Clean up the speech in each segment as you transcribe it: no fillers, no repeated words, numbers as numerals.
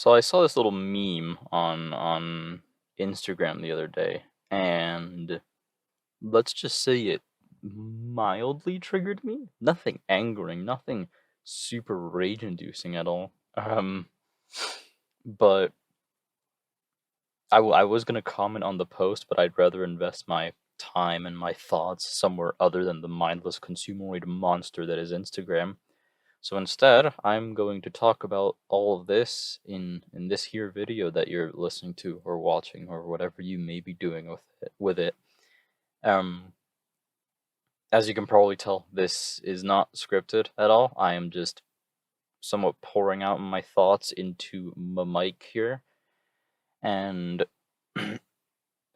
So I saw this little meme on Instagram the other day, and let's just say it mildly triggered me. Nothing angering, nothing super rage-inducing at all. But I was gonna comment on the post, but I'd rather invest my time and my thoughts somewhere other than the mindless consumeroid monster that is Instagram. So instead, I'm going to talk about all of this in this here video that you're listening to or watching or whatever you may be doing with it. Um, as you can probably tell, this is not scripted at all. I am just somewhat pouring out my thoughts into my mic here, and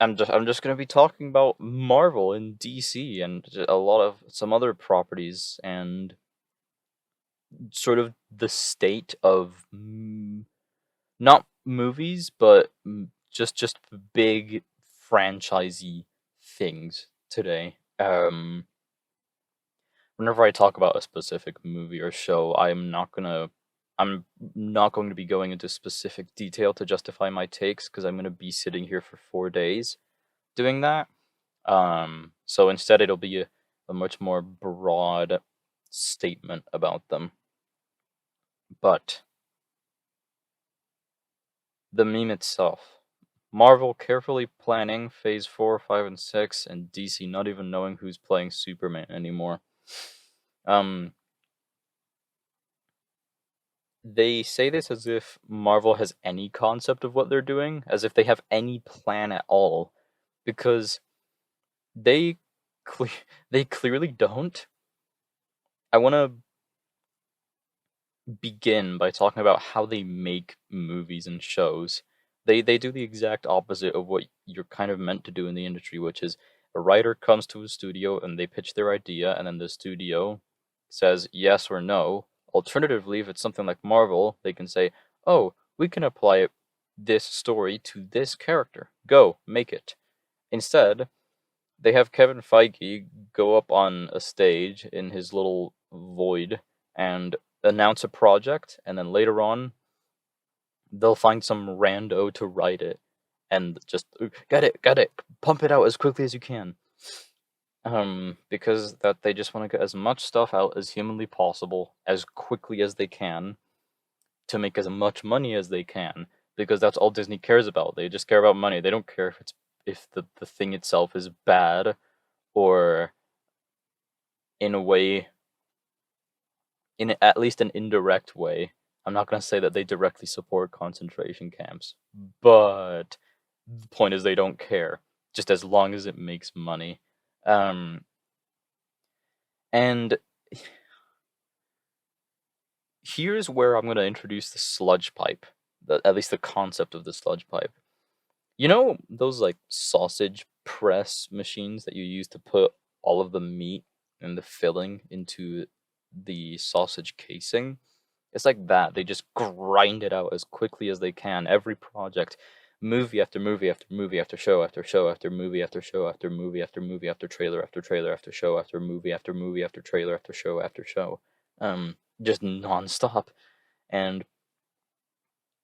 I'm just gonna be talking about Marvel and DC and a lot of some other properties and sort of the state of not movies, but just big franchisey things today. Whenever I talk about a specific movie or show, I'm not going to be going into specific detail to justify my takes because I'm gonna be sitting here for 4 days doing that. So instead, it'll be a much more broad statement about them. But the meme itself. Marvel carefully planning Phase 4, 5, and 6, and DC not even knowing who's playing Superman anymore. They say this as if Marvel has any concept of what they're doing, as if they have any plan at all, because they cle- they clearly don't. I want to begin by talking about how they make movies and shows. They do the exact opposite of what you're kind of meant to do in the industry, which is a writer comes to a studio and they pitch their idea, and then the studio says yes or no. Alternatively, if it's something like Marvel, they can say, "Oh, we can apply this story to this character. Go, make it." Instead, they have Kevin Feige go up on a stage in his little void and announce a project, and then later on, they'll find some rando to write it, and just get it, pump it out as quickly as you can. Because that they just want to get as much stuff out as humanly possible, as quickly as they can, to make as much money as they can, because that's all Disney cares about. They just care about money. They don't care if the thing itself is bad or in a way, in at least an indirect way. I'm not going to say that they directly support concentration camps, but the point is they don't care, just as long as it makes money. And here's where I'm going to introduce the sludge pipe, at least the concept of the sludge pipe. You know those like sausage press machines that you use to put all of the meat and the filling into the sausage casing? It's like that. They just grind it out as quickly as they can. Every project, movie after movie after movie after show after show after movie after show after movie after movie after trailer after trailer after show after movie after movie after trailer after show after show. Just nonstop. And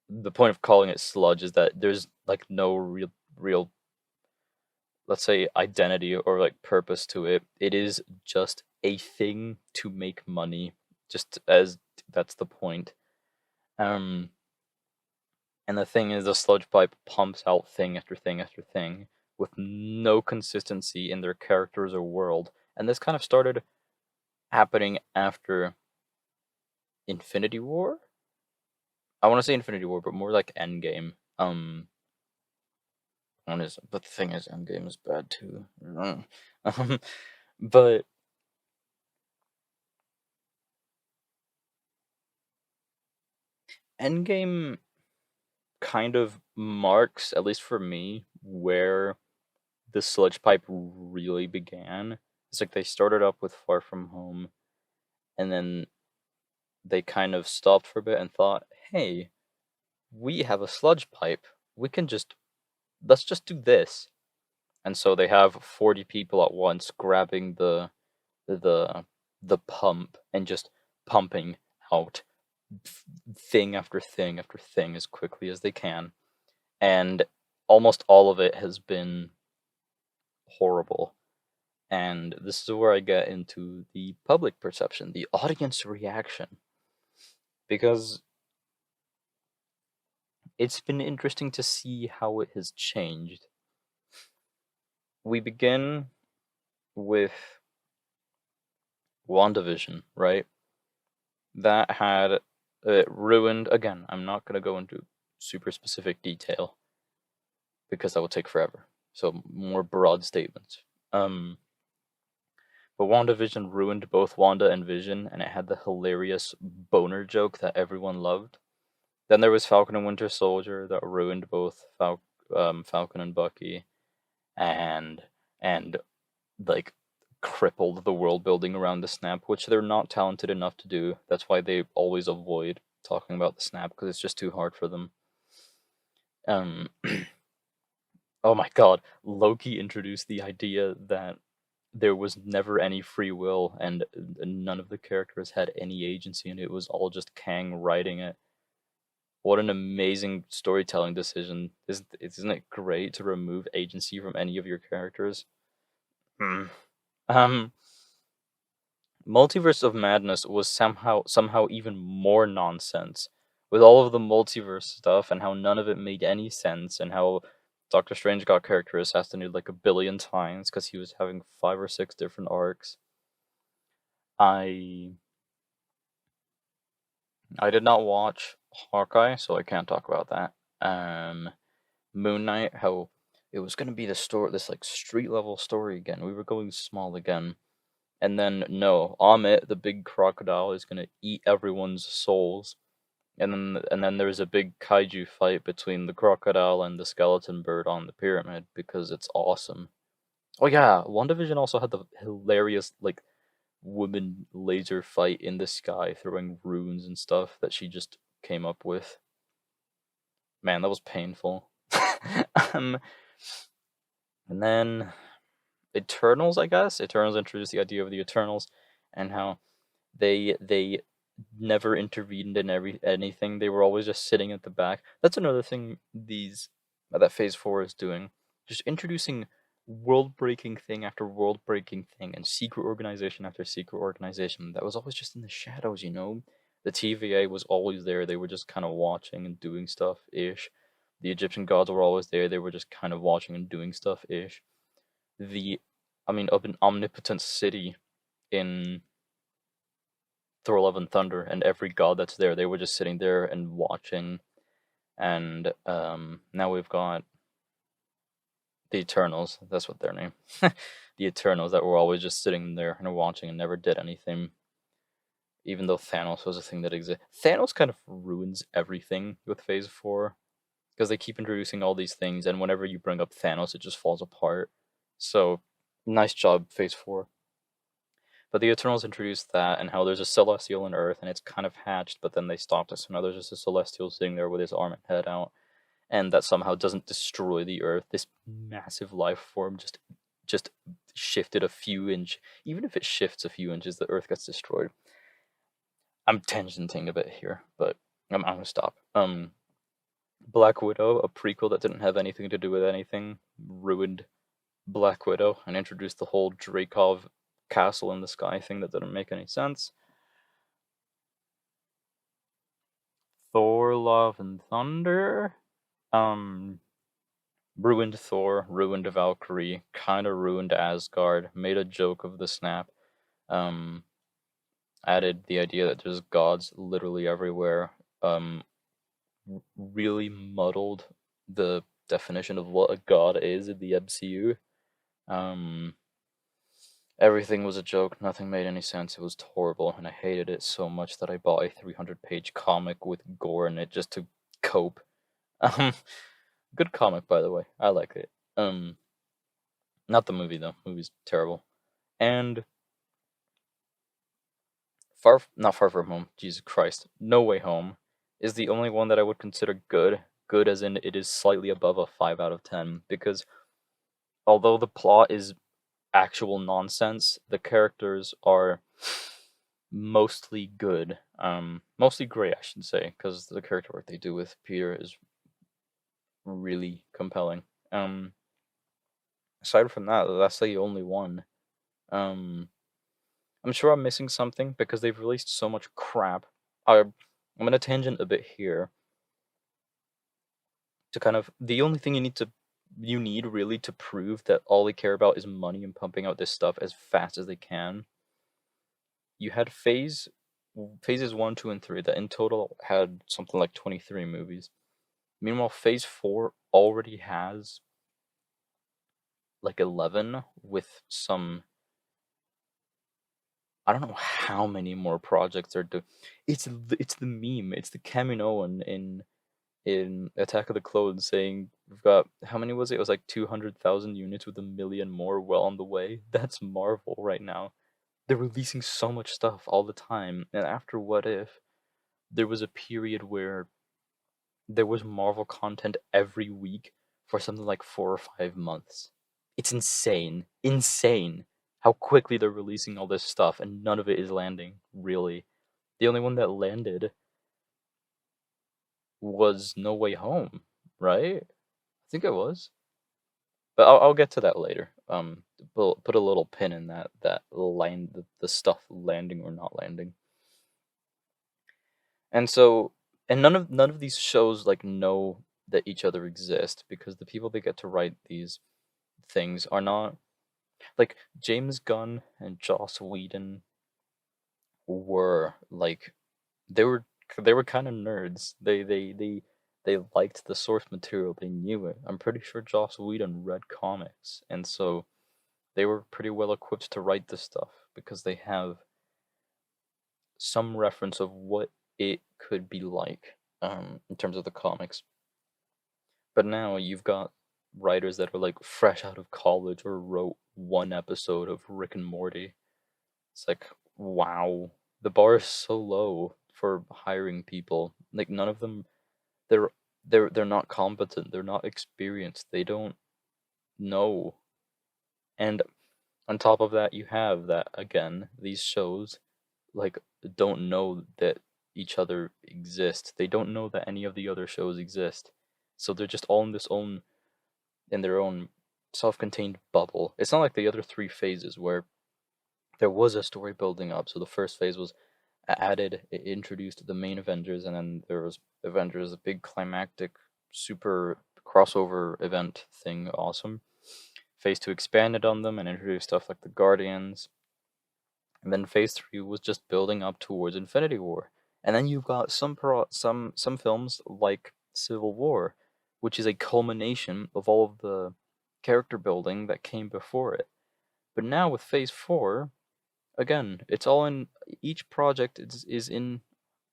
the point of calling it sludge is that there's like no real, let's say, identity or like purpose to it. It is just a thing to make money, just as that's the point. And the thing is, the sludge pipe pumps out thing after thing after thing with no consistency in their characters or world. And this kind of started happening after Infinity War. I want to say Infinity War, but more like Endgame. But the thing is, Endgame is bad too. But Endgame kind of marks, at least for me, where the sludge pipe really began. It's like they started up with Far From Home, and then they kind of stopped for a bit and thought, hey, we have a sludge pipe. Let's just do this. And so they have 40 people at once grabbing the the pump and just pumping out thing after thing after thing as quickly as they can, and almost all of it has been horrible. And this is where I get into the public perception, the audience reaction, because it's been interesting to see how it has changed. We begin with WandaVision, right? That had ruined, again, I'm not going to go into super specific detail because that would take forever. So, more broad statements. But WandaVision ruined both Wanda and Vision, and it had the hilarious boner joke that everyone loved. Then there was Falcon and Winter Soldier that ruined both Falcon and Bucky, and and like crippled the world building around the snap, which they're not talented enough to do. That's why they always avoid talking about the snap because it's just too hard for them. Um, oh my god, Loki introduced the idea that there was never any free will and none of the characters had any agency and it was all just Kang writing it. What an amazing storytelling decision. Isn't it great to remove agency from any of your characters? Hmm. Um, Multiverse of Madness was somehow even more nonsense. With all of the multiverse stuff and how none of it made any sense and how Doctor Strange got character assassinated like a billion times because he was having 5 or 6 different arcs. I I did not watch Hawkeye, so I can't talk about that. Moon Knight, how it was gonna be this like street level story again. We were going small again. And then no, Amit, the big crocodile, is gonna eat everyone's souls. And then there's a big kaiju fight between the crocodile and the skeleton bird on the pyramid because it's awesome. Oh yeah, WandaVision also had the hilarious like woman laser fight in the sky throwing runes and stuff that she just came up with. Man, that was painful. um, and then Eternals, I guess. Eternals introduced the idea of the Eternals and how they never intervened in anything. They were always just sitting at the back. That's another thing that Phase 4 is doing. Just introducing world-breaking thing after world-breaking thing and secret organization after secret organization that was always just in the shadows, you know? The TVA was always there. They were just kind of watching and doing stuff ish. The Egyptian gods were always there. They were just kind of watching and doing stuff ish. Of an omnipotent city in Thor: Love and Thunder, and every god that's there, they were just sitting there and watching. And now we've got the Eternals. That's what their name. The Eternals that were always just sitting there and watching and never did anything. Even though Thanos was a thing that exists, Thanos kind of ruins everything with Phase 4 because they keep introducing all these things, and whenever you bring up Thanos, it just falls apart. So, nice job, Phase 4. But the Eternals introduced that and how there's a celestial on Earth and it's kind of hatched, but then they stopped it. So now there's just a celestial sitting there with his arm and head out, and that somehow doesn't destroy the Earth. This massive life form just shifted a few inch. Even if it shifts a few inches, the Earth gets destroyed. I'm tangenting a bit here, but I'm gonna stop. Black Widow, a prequel that didn't have anything to do with anything, ruined Black Widow and introduced the whole Dreykov castle in the sky thing that didn't make any sense. Thor: Love and Thunder, ruined Thor, ruined Valkyrie, kind of ruined Asgard, made a joke of the snap, added the idea that there's gods literally everywhere, really muddled the definition of what a god is in the MCU. Everything was a joke, nothing made any sense, it was horrible, and I hated it so much that I bought a 300-page comic with gore in it just to cope. Good comic, by the way, I like it. Not the movie, though, movie's terrible. And not Far From Home, Jesus Christ, No Way Home is the only one that I would consider good as in it is slightly above a 5 out of 10, because although the plot is actual nonsense, the characters are mostly good. Mostly great, I should say, because the character work they do with Peter is really compelling. Um, Aside from that, that's the only one. Um, I'm sure I'm missing something because they've released so much crap. I'm gonna tangent a bit here to kind of the only thing you need really to prove that all they care about is money and pumping out this stuff as fast as they can. You had phases 1, 2, and 3 that in total had something like 23 movies. Meanwhile, phase 4 already has like 11 with some I don't know how many more projects are doing. It's the meme. It's the cameo in Attack of the Clones saying we've got how many was it? It was like 200,000 units with a million more well on the way. That's Marvel right now. They're releasing so much stuff all the time. And after What If, there was a period where there was Marvel content every week for something like 4 or 5 months. It's insane. Insane how quickly they're releasing all this stuff and none of it is landing, really. The only one that landed was No Way Home, right? I think it was. But I'll get to that later. Put a little pin in that line, the stuff landing or not landing. And so, and none of these shows like know that each other exist because the people that get to write these things are not like James Gunn and Joss Whedon were like they were they were kind of nerds. They liked the source material. They knew it. I'm pretty sure Joss Whedon read comics, and so they were pretty well equipped to write this stuff because they have some reference of what it could be like in terms of the comics. But now you've got writers that are like fresh out of college or wrote one episode of Rick and Morty. It's like, wow, the bar is so low for hiring people. Like none of them, they're they're not competent. They're not experienced. They don't know. And on top of that, you have that again. These shows like don't know that each other exist. They don't know that any of the other shows exist. So they're just all in their own self-contained bubble. It's not like the other three phases where there was a story building up. So the first phase was added, it introduced the main Avengers, and then there was Avengers, a big climactic, super crossover event thing, awesome. Phase 2 expanded on them and introduced stuff like the Guardians. And then phase 3 was just building up towards Infinity War. And then you've got some films like Civil War, which is a culmination of all of the character building that came before it. But now with phase 4, again, it's all in each project is in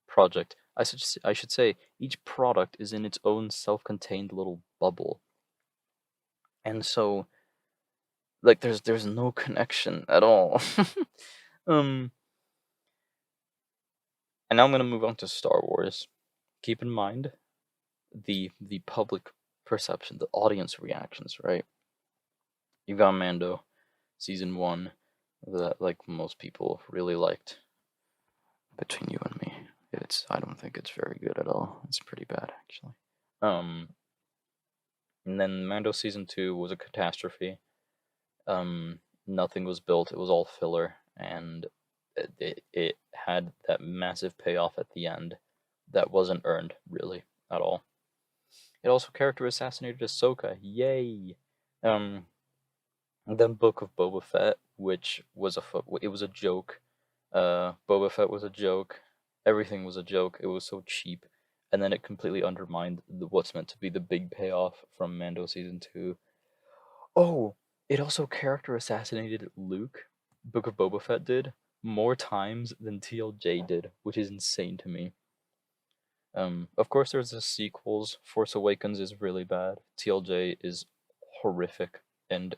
project. I should say each product is in its own self-contained little bubble. And so like there's no connection at all. um and now I'm going to move on to Star Wars. Keep in mind the public perception, the audience reactions, right? You got Mando season 1 that like most people really liked. Between you and me, I don't think it's very good at all. It's pretty bad actually. Um and then Mando season 2 was a catastrophe. Nothing was built. It was all filler, and it had that massive payoff at the end that wasn't earned really at all. It also character assassinated Ahsoka. Yay! Um, and then Book of Boba Fett, which was it was a joke. Boba Fett was a joke. Everything was a joke. It was so cheap, and then it completely undermined what's meant to be the big payoff from Mando season 2. Oh, it also character assassinated Luke, Book of Boba Fett did, more times than TLJ did, which is insane to me. Of course, there's the sequels. Force Awakens is really bad. TLJ is horrific, and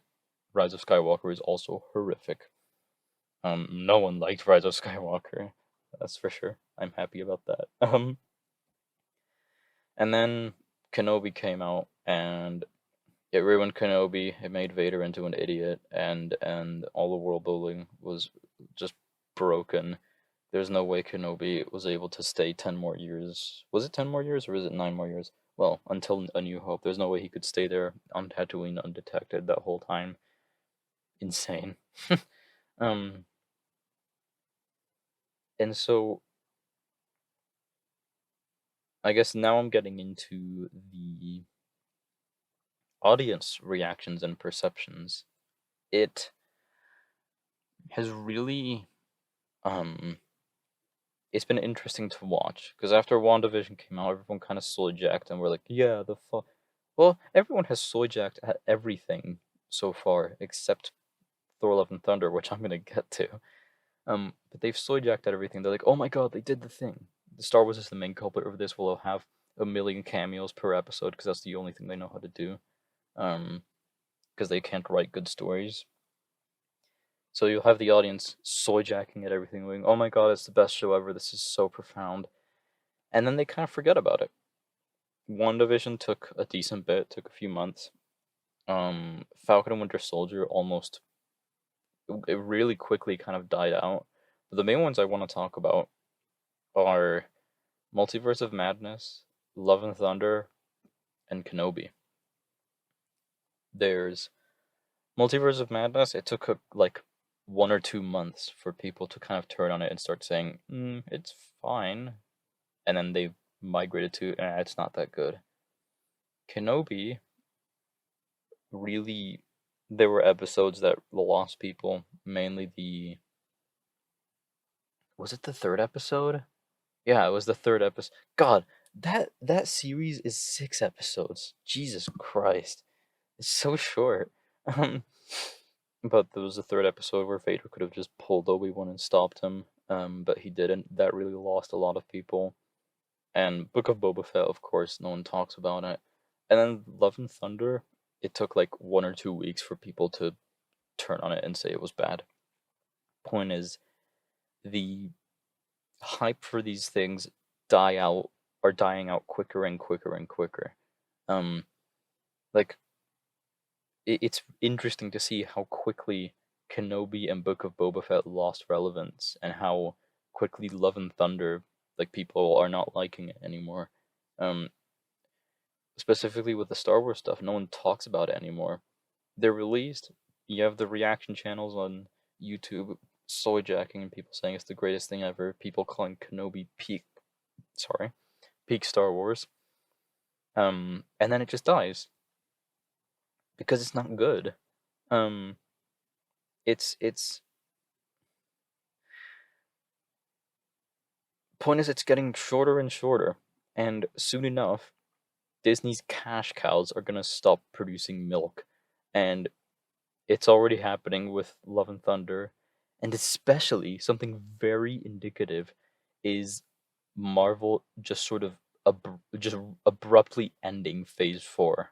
Rise of Skywalker is also horrific. No one liked Rise of Skywalker, that's for sure. I'm happy about that. And then Kenobi came out, and it ruined Kenobi. It made Vader into an idiot, and all the world building was just broken. There's no way Kenobi was able to stay 10 more years. Was it 10 more years or is it 9 more years? Well, until A New Hope. There's no way he could stay there on Tatooine undetected that whole time. Insane. um, and so I guess now I'm getting into the audience reactions and perceptions. It has really um it's been interesting to watch because after WandaVision came out, everyone kind of soy jacked and we're like, yeah, the fuck. Well, everyone has soy jacked at everything so far except Thor: Love and Thunder, which I'm gonna get to. But they've soy jacked at everything. They're like, oh my god, they did the thing. The Star Wars is the main culprit of this. We'll have a million cameos per episode because that's the only thing they know how to do. Because they can't write good stories. So you'll have the audience soy jacking at everything, going, "Oh my god, it's the best show ever! This is so profound," and then they kind of forget about it. WandaVision took a decent bit, took a few months. Falcon and Winter Soldier almost, it really quickly kind of died out. But the main ones I want to talk about are Multiverse of Madness, Love and Thunder, and Kenobi. There's Multiverse of Madness. It took like 1 or 2 months for people to kind of turn on it and start saying, it's fine. And then they migrated to, it's not that good. Kenobi, really, there were episodes that lost people, mainly was it the third episode? Yeah, it was the third episode. God, that series is 6 episodes. Jesus Christ. It's so short. Um, but there was the third episode where Vader could have just pulled Obi-Wan and stopped him, but he didn't. That really lost a lot of people. And Book of Boba Fett, of course, no one talks about it. And then Love and Thunder, it took like 1 or 2 weeks for people to turn on it and say it was bad. Point is, the hype for these things are dying out quicker and quicker and quicker. Like it's interesting to see how quickly Kenobi and Book of Boba Fett lost relevance, and how quickly Love and Thunder, like people are not liking it anymore. Um, Specifically with the Star Wars stuff, no one talks about it anymore. They're released. You have the reaction channels on YouTube soy jacking and people saying it's the greatest thing ever. People calling Kenobi peak Star Wars. And then it just dies because it's not good. It's point is it's getting shorter and shorter, and soon enough, Disney's cash cows are gonna stop producing milk, and it's already happening with Love and Thunder, and especially something very indicative is Marvel just sort of just abruptly ending Phase 4.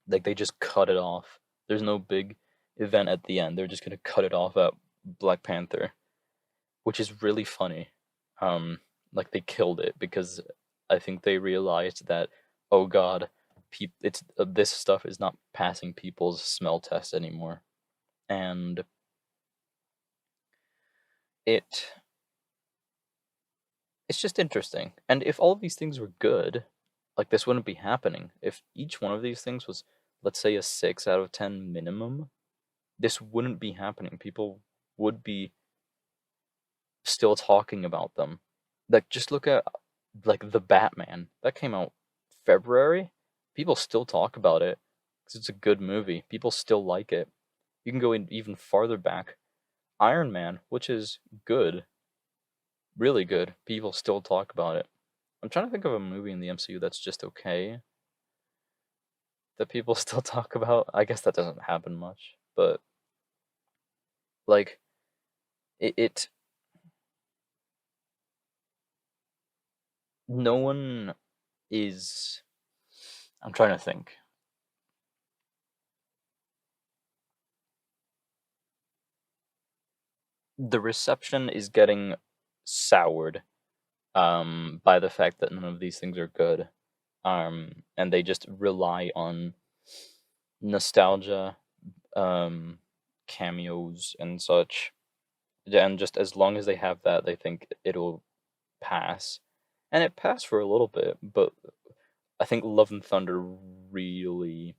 Like they just cut it off. There's no big event at the end. They're just gonna cut it off at Black Panther, which is really funny. Like they killed it because I think they realized that, oh god, it's this stuff is not passing people's smell test anymore, and it it's just interesting. And if all of these things were good, like this wouldn't be happening. If each one of these things was, let's say, a 6 out of 10 minimum, this wouldn't be happening. People would be still talking about them. Like just look at like the Batman that came out February. People still talk about it because it's a good movie. People still like it. You can go even farther back. Iron Man, which is good, really good. People still talk about it. I'm trying to think of a movie in the MCU that's just okay that people still talk about. I guess that doesn't happen much, but like it no one is. I'm trying to think. The reception is getting soured by the fact that none of these things are good, and they just rely on nostalgia, cameos and such, And just as long as they have that, they think it'll pass. And it passed for a little bit, but I think Love and Thunder really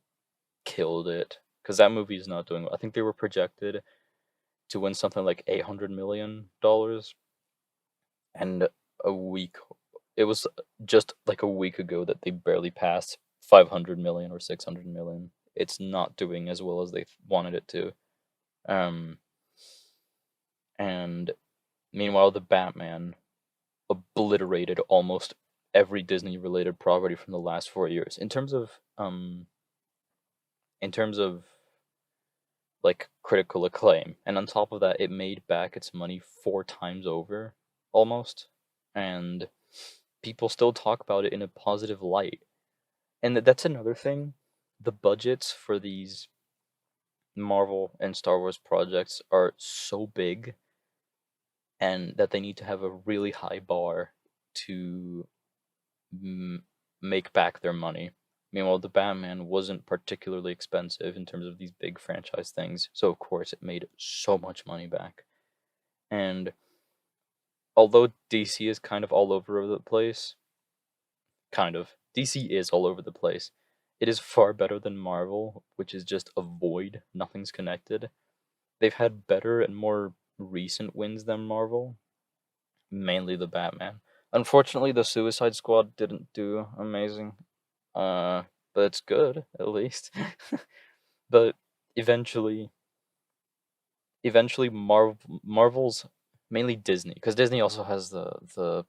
killed it because that movie is not doing well. I think they were projected to win something like $800 million, and a week it was just like a week ago that they barely passed 500 million or 600 million. It's not doing as well as they wanted it to. Um, and meanwhile, the Batman obliterated almost every Disney related property from the last 4 years in terms of like critical acclaim, and on top of that, it made back its money 4 times over, almost, and people still talk about it in a positive light. And that's another thing. The budgets for these Marvel and Star Wars projects are so big, and that they need to have a really high bar to make back their money. Meanwhile, the Batman wasn't particularly expensive in terms of these big franchise things, so of course it made so much money back. And although DC is kind of all over the place, DC is all over the place. It is far better than Marvel, which is just a void, nothing's connected. They've had better and more recent wins than Marvel, mainly the Batman. Unfortunately, the Suicide Squad didn't do amazing. Uh, but it's good at least. But eventually, Marvel's mainly Disney, because Disney also has the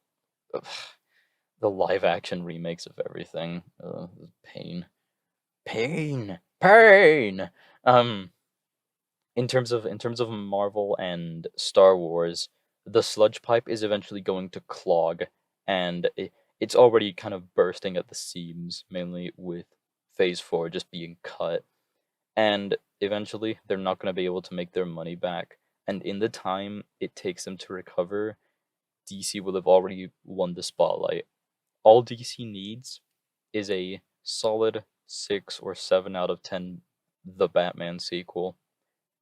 live action remakes of everything. Pain, pain. Um, in terms of Marvel and Star Wars, the sludge pipe is eventually going to clog, and it's already kind of bursting at the seams, mainly with Phase 4 just being cut. And eventually, they're not going to be able to make their money back. And in the time it takes them to recover, DC will have already won the spotlight. All DC needs is a solid 6 or 7 out of 10 The Batman sequel,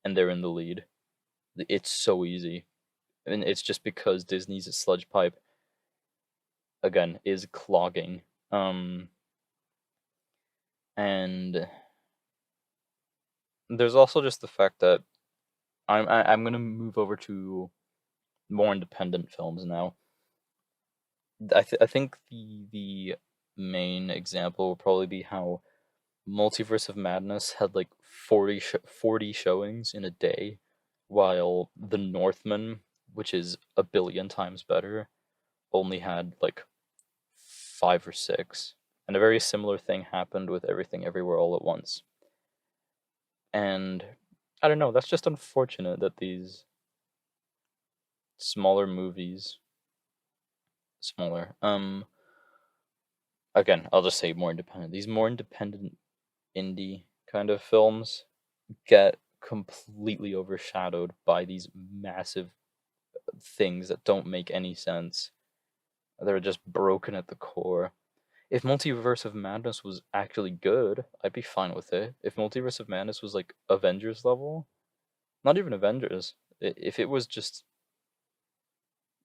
and they're in the lead. It's so easy. And it's just because Disney's sludge pipe, again, is clogging. And there's also just the fact that I'm gonna move over to more independent films now. I think the main example will probably be how Multiverse of Madness had like 40 showings in a day, while The Northman, which is a billion times better, only had like 5 or 6. And a very similar thing happened with Everything Everywhere All at Once. And I don't know, that's just unfortunate that these smaller movies, smaller, again, I'll just say more independent. These more independent indie kind of films get completely overshadowed by these massive things that don't make any sense. They're just broken at the core. If Multiverse of Madness was actually good, I'd be fine with it. If Multiverse of Madness was like Avengers level, not even Avengers. If it was just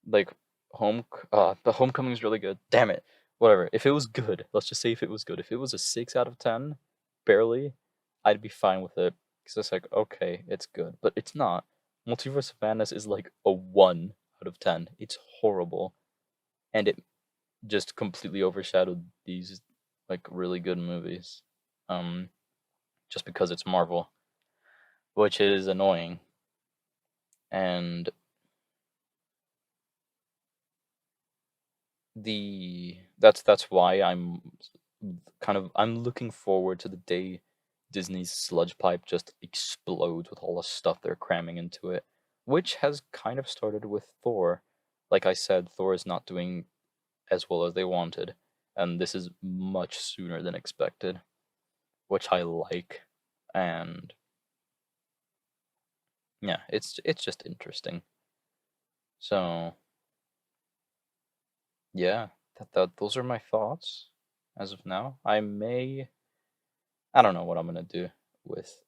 like the Homecoming is really good. Damn it. Whatever. If it was good, let's just say if it was good. If it was a 6 out of 10, barely, I'd be fine with it. Because it's like, okay, it's good. But it's not. Multiverse of Madness is like a 1 out of 10. It's horrible. And it just completely overshadowed these like really good movies. Um just because it's Marvel, which is annoying. And that's why I'm looking forward to the day Disney's sludge pipe just explodes with all the stuff they're cramming into it, which has kind of started with Thor. Like I said, Thor is not doing as well as they wanted, and this is much sooner than expected, which I like. And yeah, it's just interesting. So yeah, those are my thoughts as of now. I don't know what I'm gonna do with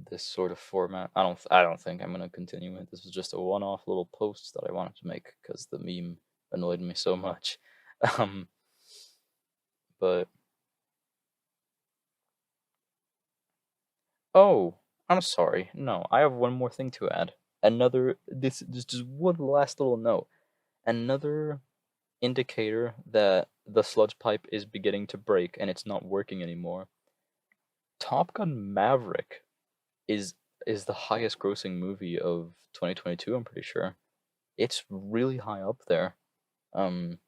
this sort of format. I don't think I'm gonna continue it. This was just a one-off little post that I wanted to make because the meme annoyed me so much. Um, but oh, I'm sorry. No, I have one more thing to add. This just one last little note. Another indicator that the sludge pipe is beginning to break and it's not working anymore. Top Gun Maverick is is the highest grossing movie of 2022, I'm pretty sure. It's really high up there. Um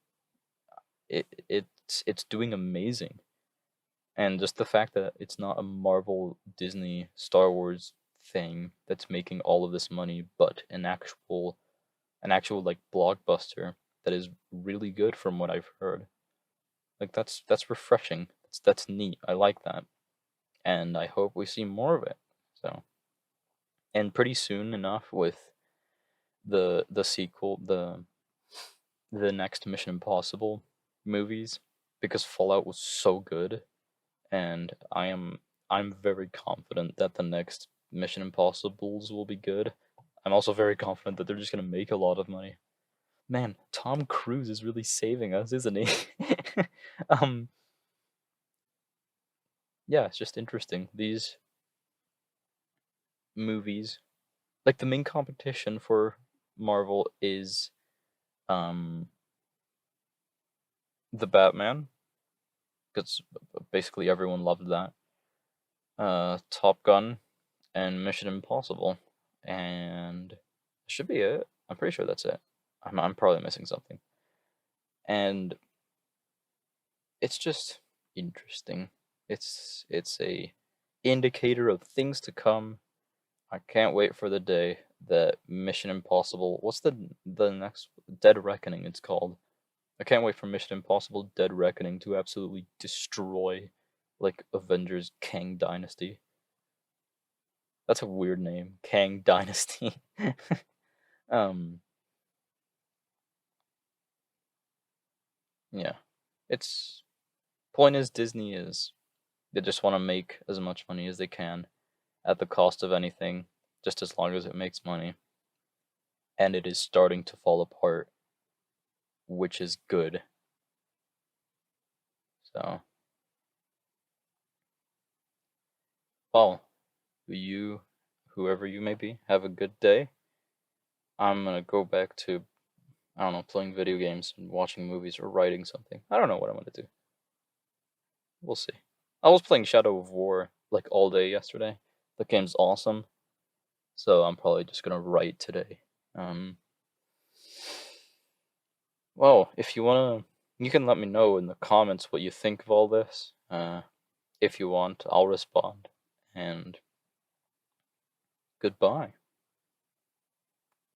it's doing amazing. And just the fact that it's not a Marvel, Disney, Star Wars thing that's making all of this money, but an actual like blockbuster that is really good from what I've heard. Like that's refreshing. That's neat. I like that. And I hope we see more of it. So, and pretty soon enough with the sequel, the next Mission Impossible movies, because Fallout was so good, and I'm very confident that the next Mission Impossibles will be good. I'm also very confident that they're just gonna make a lot of money. Man, Tom Cruise is really saving us, isn't he? um, yeah, it's just interesting. These movies, like the main competition for Marvel is um the Batman, because basically everyone loved that. Top Gun and Mission Impossible, and should be it. I'm pretty sure that's it. I'm probably missing something, and it's just interesting. It's a indicator of things to come. I can't wait for the day that Mission Impossible. What's the next Dead Reckoning? It's called. I can't wait for Mission Impossible Dead Reckoning to absolutely destroy, like, Avengers Kang Dynasty. That's a weird name, Kang Dynasty. um, yeah. It's point is Disney is they just want to make as much money as they can at the cost of anything, just as long as it makes money. And it is starting to fall apart, which is good. So, well, you, whoever you may be, have a good day. I'm gonna go back to, I don't know, playing video games and watching movies or writing something. I don't know what I'm gonna do. We'll see. I was playing Shadow of War like all day yesterday. The game's awesome, so I'm probably just gonna write today. Um, well, if you wanna, you can let me know in the comments what you think of all this. If you want, I'll respond. And goodbye.